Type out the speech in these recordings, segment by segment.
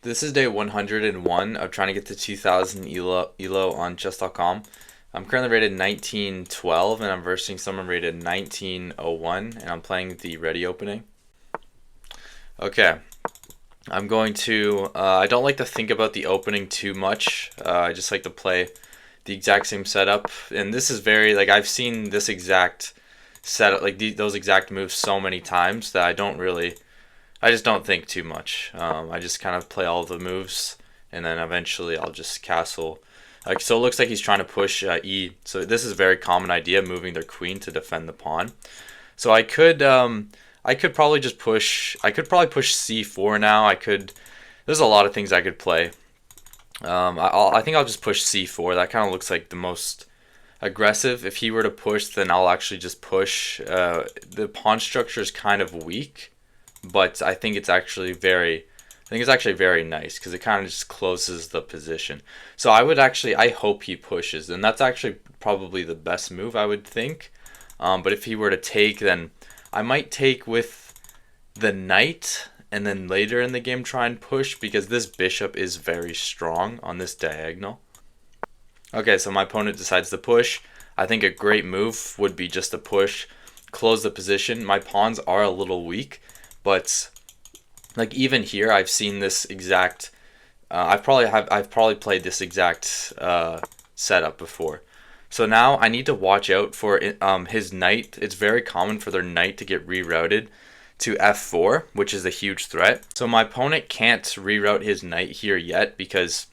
This is day 101 of trying to get to 2000 ELO on chess.com. I'm currently rated 1912 and I'm versing someone rated 1901 and I'm playing the Réti opening. Okay, I'm going to, I don't like to think about the opening too much. I just like to play the exact same setup. And this is very, like, I've seen this exact setup, like those exact moves so many times that I just don't think too much. I just kind of play all the moves, and then eventually I'll just castle. Like, so it looks like he's trying to push E. So this is a very common idea, moving their queen to defend the pawn. So I could probably just push. I could probably push C4 now. There's a lot of things I could play. I think I'll just push C4. That kind of looks like the most aggressive. If he were to push, then I'll actually just push. The pawn structure is kind of weak, but I think it's actually very nice because it kind of just closes the position. So I hope he pushes, and that's actually probably the best move, I would think. But if he were to take, then I might take with the knight, and then later in the game try and push, because this bishop is very strong on this diagonal. Okay, so my opponent decides to push. I think a great move would be just to push, close the position. My pawns are a little weak, but like even here, I've seen this exact. I've probably played this exact setup before. So now I need to watch out for his knight. It's very common for their knight to get rerouted to f4, which is a huge threat. So my opponent can't reroute his knight here yet because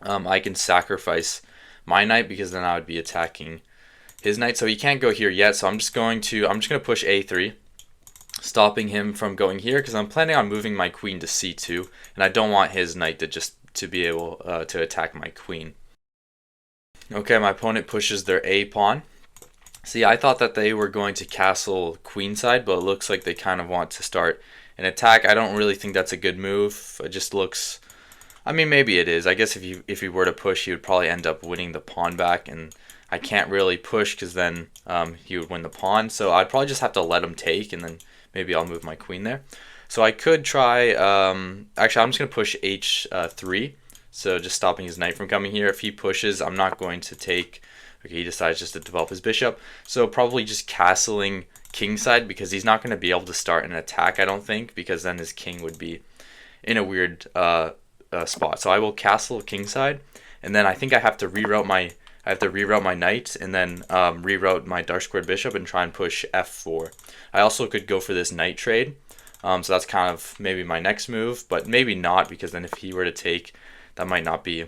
I can sacrifice my knight, because then I would be attacking his knight. So he can't go here yet. So I'm just going to push a3. Stopping him from going here because I'm planning on moving my queen to c2, and I don't want his knight to be able to attack my queen. Okay, my opponent pushes their a pawn. See, I thought that they were going to castle queenside, but it looks like they kind of want to start an attack. I don't really think that's a good move. It just looks, I mean, maybe it is. I guess if he were to push, he would probably end up winning the pawn back, and I can't really push because then he would win the pawn. So I'd probably just have to let him take, and then maybe I'll move my queen there. So I could try, actually I'm just going to push h3. So just stopping his knight from coming here. If he pushes, I'm not going to take. Okay, he decides just to develop his bishop. So probably just castling kingside, because he's not going to be able to start an attack, I don't think, because then his king would be in a weird spot. So I will castle kingside, and then I think I have to reroute my knight, and then reroute my dark squared bishop and try and push f4. I also could go for this knight trade, so that's kind of maybe my next move, but maybe not, because then if he were to take, that might not be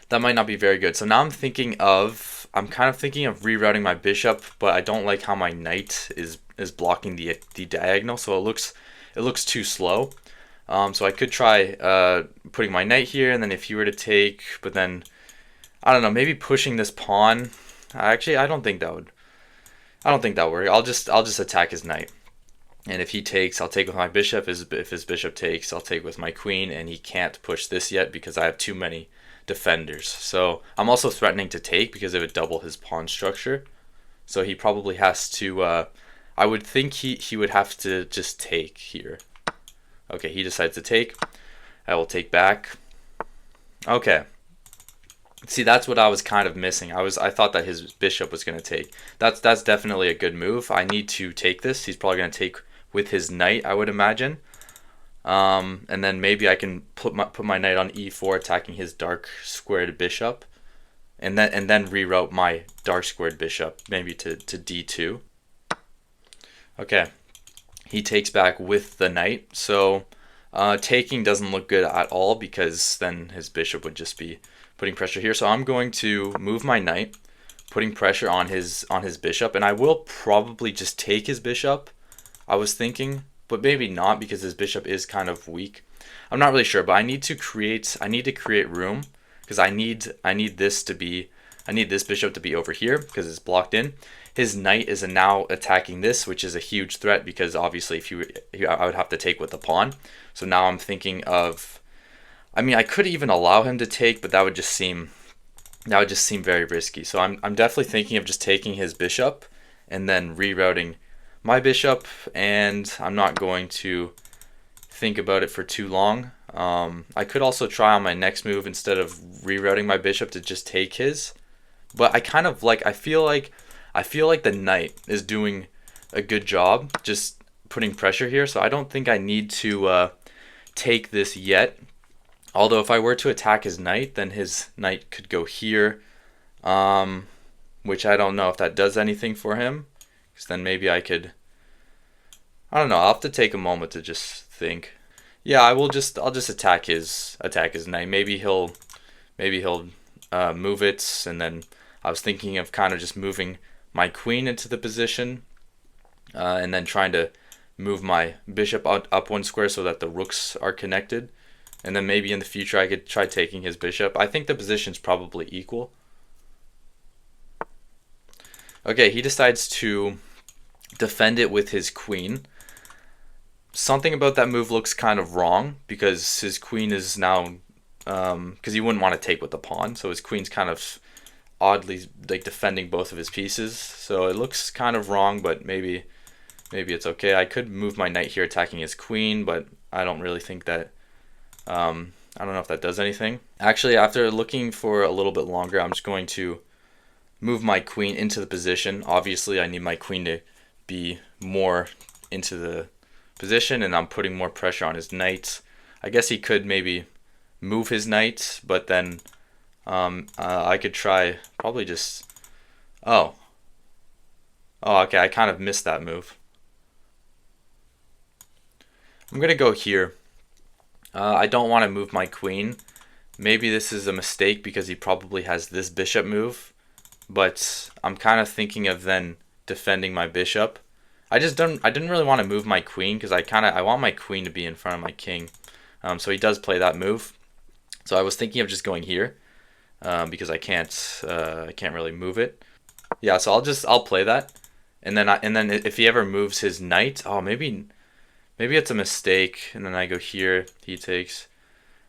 very good. So now I'm kind of thinking of rerouting my bishop, but I don't like how my knight is blocking the diagonal, so it looks too slow. So I could try putting my knight here, and then if he were to take, but then I don't know, maybe pushing this pawn. Actually, I don't think that would work. I'll just attack his knight. And if he takes, I'll take with my bishop. If his bishop takes, I'll take with my queen, and he can't push this yet because I have too many defenders. So I'm also threatening to take because it would double his pawn structure. So he probably has to, I would think he would have to just take here. Okay, he decides to take. I will take back. Okay. See, that's what I was kind of missing. I thought that his bishop was going to take. That's definitely a good move. I need to take this. He's probably going to take with his knight, I would imagine. And then maybe I can put my knight on e4, attacking his dark squared bishop, and then reroute my dark squared bishop maybe to d2. Okay, he takes back with the knight. So taking doesn't look good at all, because then his bishop would just be putting pressure here. So I'm going to move my knight, putting pressure on his bishop, and I will probably just take his bishop, I was thinking, but maybe not, because his bishop is kind of weak. I'm not really sure, but I need to create room, because I need this bishop to be over here because it's blocked in. His knight is now attacking this, which is a huge threat, because obviously I would have to take with the pawn. So now I'm thinking of, I mean, I could even allow him to take, but that would just seem very risky. So I'm definitely thinking of just taking his bishop and then rerouting my bishop, and I'm not going to think about it for too long. I could also try on my next move instead of rerouting my bishop to just take his. But I kind of like I feel like the knight is doing a good job just putting pressure here, so I don't think I need to take this yet. Although if I were to attack his knight, then his knight could go here, which I don't know if that does anything for him. Because then maybe I could, I don't know. I'll have to take a moment to just think. Yeah, I'll just attack his knight. Maybe he'll move it, and then I was thinking of kind of just moving my queen into the position, and then trying to move my bishop up one square so that the rooks are connected. And then maybe in the future I could try taking his bishop. I think the position's probably equal. Okay, he decides to defend it with his queen. Something about that move looks kind of wrong because his queen is now, because he wouldn't want to take with the pawn, so his queen's kind of oddly like defending both of his pieces. So it looks kind of wrong, but maybe it's okay. I could move my knight here attacking his queen, but I don't really think that, I don't know if that does anything. Actually, after looking for a little bit longer, I'm just going to move my queen into the position. Obviously, I need my queen to be more into the position, and I'm putting more pressure on his knight. I guess he could maybe move his knight, but then I could try probably just, oh, okay, I kind of missed that move. I'm gonna go here. I don't want to move my queen. Maybe this is a mistake because he probably has this bishop move, but I'm kind of thinking of then defending my bishop. I didn't really want to move my queen because I want my queen to be in front of my king. So he does play that move. So I was thinking of just going here because I can't really move it. Yeah, so I'll play that, and then if he ever moves his knight, oh maybe it's a mistake, and then I go here, he takes.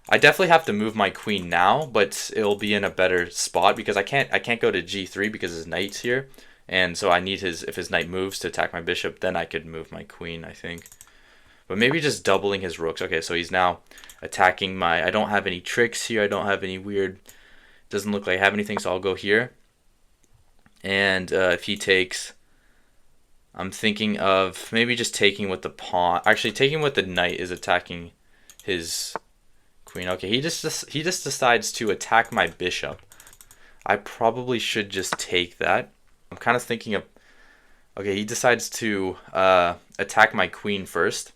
I definitely have to move my queen now, but it'll be in a better spot because I can't go to g3 because his knight's here. And so I need if his knight moves to attack my bishop, then I could move my queen, I think. But maybe just doubling his rooks. Okay, so he's now attacking I don't have any tricks here. I don't have any weird, doesn't look like I have anything, so I'll go here. And if he takes, I'm thinking of maybe just taking with the pawn. Actually, taking with the knight is attacking his queen. Okay, he just decides to attack my bishop. I probably should just take that. I'm kind of thinking of, okay, he decides to attack my queen first.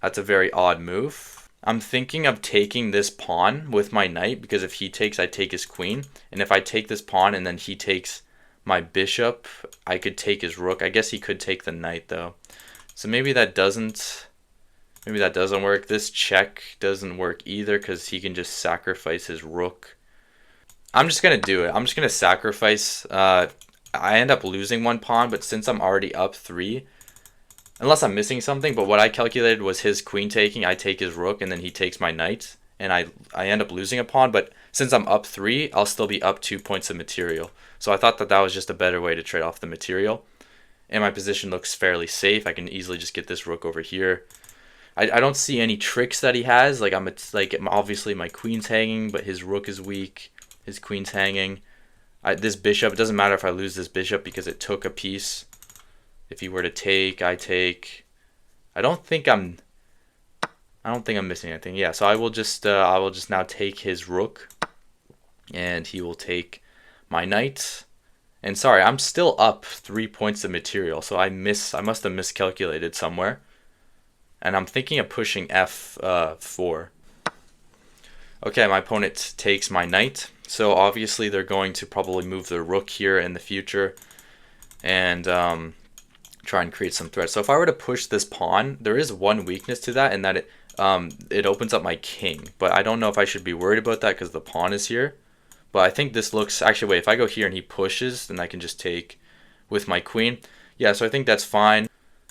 That's a very odd move. I'm thinking of taking this pawn with my knight because if he takes, I take his queen. And if I take this pawn and then he takes my bishop, I could take his rook. I guess he could take the knight though. So maybe that doesn't work. This check doesn't work either because he can just sacrifice his rook. I'm just going to do it. I'm just going to sacrifice. I end up losing one pawn, but since I'm already up 3, unless I'm missing something, but what I calculated was his queen taking, I take his rook, and then he takes my knight, and I end up losing a pawn, but since I'm up 3, I'll still be up 2 points of material. So I thought that was just a better way to trade off the material, and my position looks fairly safe. I can easily just get this rook over here. I don't see any tricks that he has. Like obviously my queen's hanging, but his rook is weak. His queen's hanging. This bishop, it doesn't matter if I lose this bishop because it took a piece. If he were to take, I take. I don't think I'm missing anything. Yeah, so I will just now take his rook, and he will take my knight. And sorry, I'm still up 3 points of material, so I must have miscalculated somewhere. And I'm thinking of pushing f4. Okay, my opponent takes my knight. So obviously they're going to probably move their rook here in the future and try and create some threats. So if I were to push this pawn, there is one weakness to that, and that it opens up my king. But I don't know if I should be worried about that because the pawn is here. But I think this looks, actually wait, if I go here and he pushes, then I can just take with my queen. Yeah, so I think that's fine.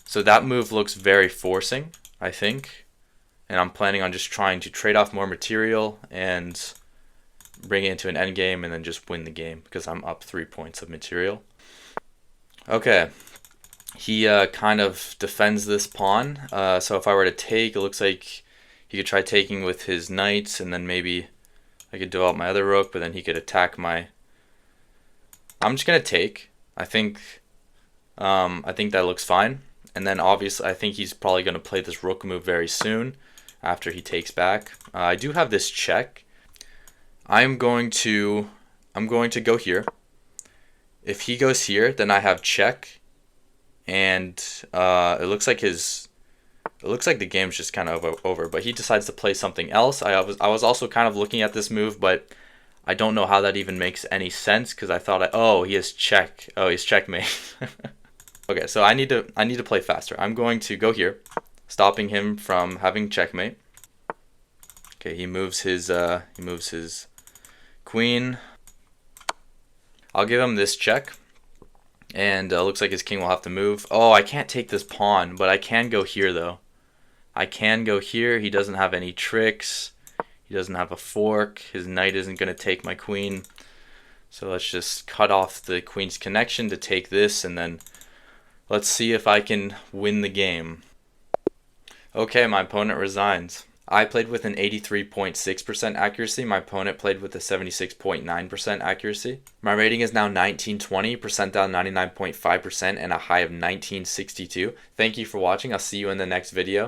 So that move looks very forcing, I think. And I'm planning on just trying to trade off more material and bring it into an endgame and then just win the game because I'm up 3 points of material. Okay, he kind of defends this pawn. So if I were to take, it looks like He could try taking with his knights, and then maybe I could develop my other rook, but then he could attack my... I'm just going to take. I think that looks fine. And then obviously I think he's probably going to play this rook move very soon after he takes back. I do have this check. I'm going to go here. If he goes here, then I have check, and it looks like the game's just kind of over. But he decides to play something else. I was also kind of looking at this move, but I don't know how that even makes any sense, because I thought he has check. Oh, he's checkmate. Okay, so I need to play faster. I'm going to go here, stopping him from having checkmate. Okay, he moves his queen. I'll give him this check, and looks like his king will have to move. Oh, I can't take this pawn, but I can go here though. I can go here. He doesn't have any tricks. He doesn't have a fork. His knight isn't going to take my queen. So let's just cut off the queen's connection to take this, and then let's see if I can win the game. Okay, my opponent resigns. I played with an 83.6% accuracy. My opponent played with a 76.9% accuracy. My rating is now 1920, percentile 99.5%, and a high of 1962. Thank you for watching. I'll see you in the next video.